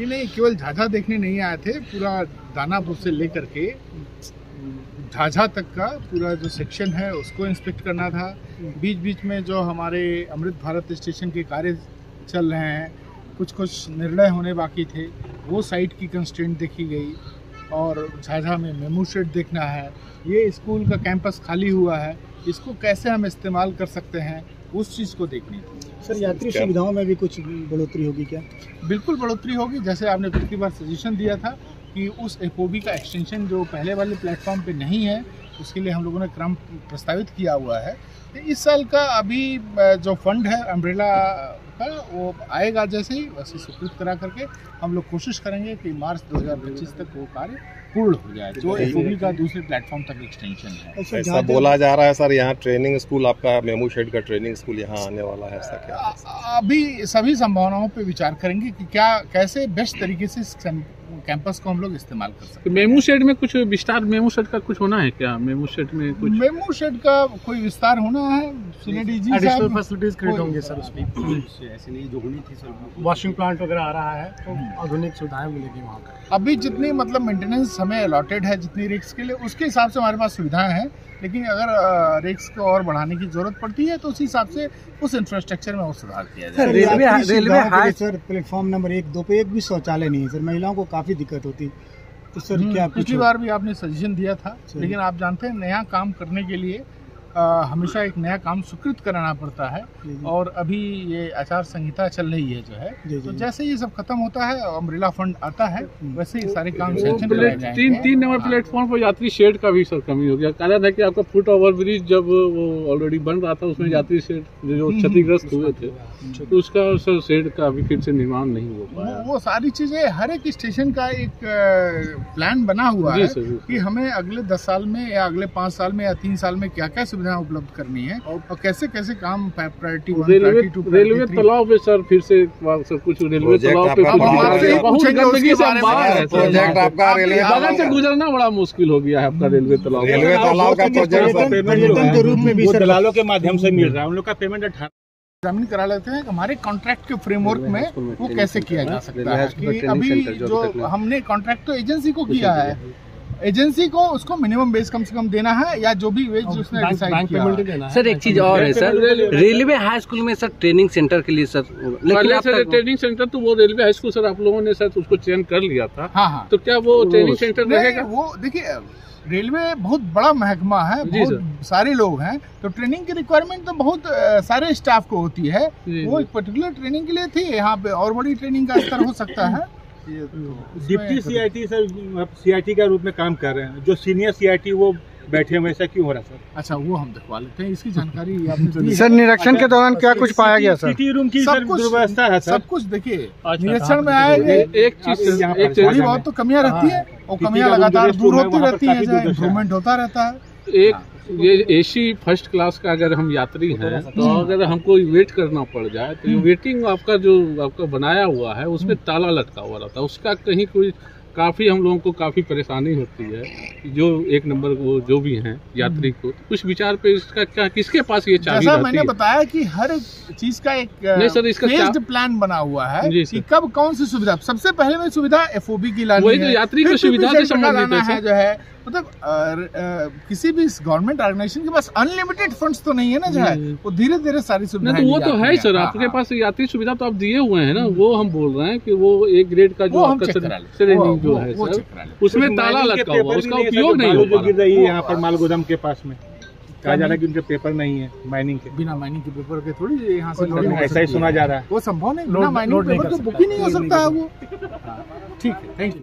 नहीं, केवल झाझा देखने नहीं आए थे, पूरा दानापुर से लेकर के झाझा तक का पूरा जो सेक्शन है उसको इंस्पेक्ट करना था। बीच बीच में जो हमारे अमृत भारत स्टेशन के कार्य चल रहे हैं, कुछ निर्णय होने बाकी थे, वो साइट की कंस्ट्रेंट देखी गई। और झाझा में मेमू शेड देखना है, ये स्कूल का कैंपस खाली हुआ है, इसको कैसे हम इस्तेमाल कर सकते हैं, उस चीज़ को देखनी थी। सर, यात्री सुविधाओं में भी कुछ बढ़ोतरी होगी क्या? बिल्कुल बढ़ोतरी होगी। जैसे आपने पिछली बार सजेशन दिया था कि उस एफओबी का एक्सटेंशन जो पहले वाले प्लेटफॉर्म पे नहीं है, उसके लिए हम लोगों ने क्रम प्रस्तावित किया हुआ है। इस साल का अभी जो फंड है अम्ब्रेला का, वो आएगा जैसे ही वैसे स्वीकृत करा करके हम लोग कोशिश करेंगे कि मार्च 2025 तक वो कार्य पूर्ण हो जाए, जो एफओबी का दूसरे प्लेटफॉर्म तक एक्सटेंशन है। ऐसा बोला जा रहा है सर, यहाँ ट्रेनिंग स्कूल, आपका मेमू शेड का ट्रेनिंग स्कूल यहाँ आने वाला है, ऐसा क्या? अभी सभी संभावनाओं पे विचार करेंगे कि क्या कैसे बेस्ट तरीके से कैंपस को हम लोग इस्तेमाल कर सकते हैं। मेमू शेड में कुछ विस्तार, मेमू शेड का कुछ होना है क्या? मेमू शेड में कुछ, मेमू शेड का कोई विस्तार होना है? सीएनडीजी एडिशनल फैसिलिटीज क्रिएट होंगे सर उसमें। ऐसी नहीं जो होनी थी सर, वॉशिंग प्लांट वगैरह आ रहा है, तो आधुनिक सुविधाएं मिलेगी वहाँ पर। अभी जितनी मतलब मेंटेनेंस हमें अलॉटेड है, जितनी रिक्स के लिए, उसके हिसाब से हमारे पास सुविधाएं हैं। लेकिन अगर रिक्स को और बढ़ाने की जरूरत पड़ती है तो उस हिसाब से उस इंफ्रास्ट्रक्चर में और सुधार किया जाए। Railway high sir, platform number 1, 2 पे एक भी शौचालय नहीं है सर, महिलाओं को काफी दिक्कत होती। तो सर क्या पिछली बार भी आपने सजेशन दिया था, लेकिन आप जानते हैं नया काम करने के लिए हमेशा एक नया काम स्वीकृत कराना पड़ता है। और अभी ये आचार संहिता चल रही है जो है, तो जैसे ये सब खत्म होता है, अम्ब्रेला फंड आता है, वैसे ही सारे काम सैंक्शन कराए जाएंगे। 3 नंबर प्लेटफॉर्म पर यात्री शेड का भी सर कमी हो गया। कारण है कि आपका फुट ओवर ब्रिज जब वो ऑलरेडी बन रहा था, उसमें यात्री शेड जो क्षतिग्रस्त हुए थे, तो उसका सर शेड का अभी फिर से निर्माण नहीं हो पाया। वो सारी चीजें, हर एक स्टेशन का एक प्लान बना हुआ है कि हमें अगले 10 साल में या अगले 5 साल में या 3 साल में क्या क्या सुविधाएं उपलब्ध करनी है और कैसे कैसे काम प्रायोरिटी 1, प्रायोरिटी 2, रेलवे तालाब पे सर फिर से सब कुछ रेलवे तालाब पे बहुत गंदगी से प्रोजेक्ट आपका रेलवे बगल से गुजरना बड़ा मुश्किल हो गया है आपका रेलवे तालाब का प्रोजेक्ट के रूप में भी दलालों के माध्यम से मिल रहा है, उन लोग का पेमेंट एग्जामिन करा लेते हैं कि हमारे कॉन्ट्रैक्ट के फ्रेमवर्क में वो कैसे किया जा सकता है। कि अभी जो हमने कॉन्ट्रैक्ट तो एजेंसी को किया है, एजेंसी को उसको मिनिमम बेस कम से कम देना है, या जो भी वेज उसने डिसाइड किया है। सर एक चीज और है सर, रेलवे हाई स्कूल में सर ट्रेनिंग सेंटर के लिए सर, लेकिन सर ट्रेनिंग सेंटर तो वो रेलवे हाई स्कूल सर आप लोगों ने सर उसको चयन कर लिया था। हाँ, तो क्या वो ट्रेनिंग सेंटर रहेगा? वो देखिए, रेलवे बहुत बड़ा महकमा है, बहुत सारे लोग हैं, तो ट्रेनिंग की रिक्वायरमेंट तो बहुत सारे स्टाफ को होती है। वो एक पर्टिकुलर ट्रेनिंग के लिए थी, यहाँ पे और बड़ी ट्रेनिंग का स्तर हो सकता है। डिप्टी सीआईटी सर सीआईटी का रूप में काम कर रहे हैं, जो सीनियर सीआईटी वो बैठे हुए, ऐसा क्यों हो रहा सर? अच्छा, वो हम दिखवा लेते हैं, इसकी जानकारी आपने सर निरीक्षण के दौरान क्या कुछ पाया गया सर? सिटी रूम की सर व्यवस्था है, सब कुछ देखिए निरीक्षण में आएंगे। एक चीज थोड़ी बहुत तो कमियां रहती है, और कमियां लगातार दूर होती रहती है, इम्प्रूवमेंट होता रहता है। एक ये एसी फर्स्ट क्लास का अगर हम यात्री हैं, तो अगर हमको वेट करना पड़ जाए तो ये वेटिंग आपका जो आपका बनाया हुआ है उसमें ताला लटका हुआ रहता है, उसका कहीं कोई काफ़ी हम लोगों को काफ़ी परेशानी होती है। जो 1 नंबर वो जो भी हैं यात्री को कुछ विचार पे इसका क्या, किसके पास ये चाबी रहती है? मैंने बताया कि हर एक चीज का एक नहीं सर, इसका फेज्ड प्लान बना हुआ है कि कब कौन सी सुविधा। सबसे पहले में सुविधा एफओबी की लानी है, वही तो यात्री की सुविधा से संबंधित है जो है। मतलब किसी भी गवर्नमेंट ऑर्गेनाइजेशन के पास अनलिमिटेड फंड्स तो नहीं है ना, जो है वो धीरे धीरे सारी सुविधाएं। तो वो तो है सर, आपके पास यात्री सुविधा तो आप दिए हुए हैं ना, वो हम बोल रहे हैं कि वो एक ग्रेड का जो आपका ट्रेनिंग जो है सर, उसमें ताला लटका हुआ, उसका उपयोग नहीं हो पा गिर रही है यहाँ पर माल गोदाम के पास में। कहा जा रहा है कि उनके पेपर नहीं है माइनिंग के, बिना माइनिंग के पेपर के थोड़ी यहाँ से ऐसा ही सुना जा रहा है। वो संभव नहीं, बिना माइनिंग पेपर तो बुक ही नहीं हो सकता है वो। ठीक है, थैंक यू।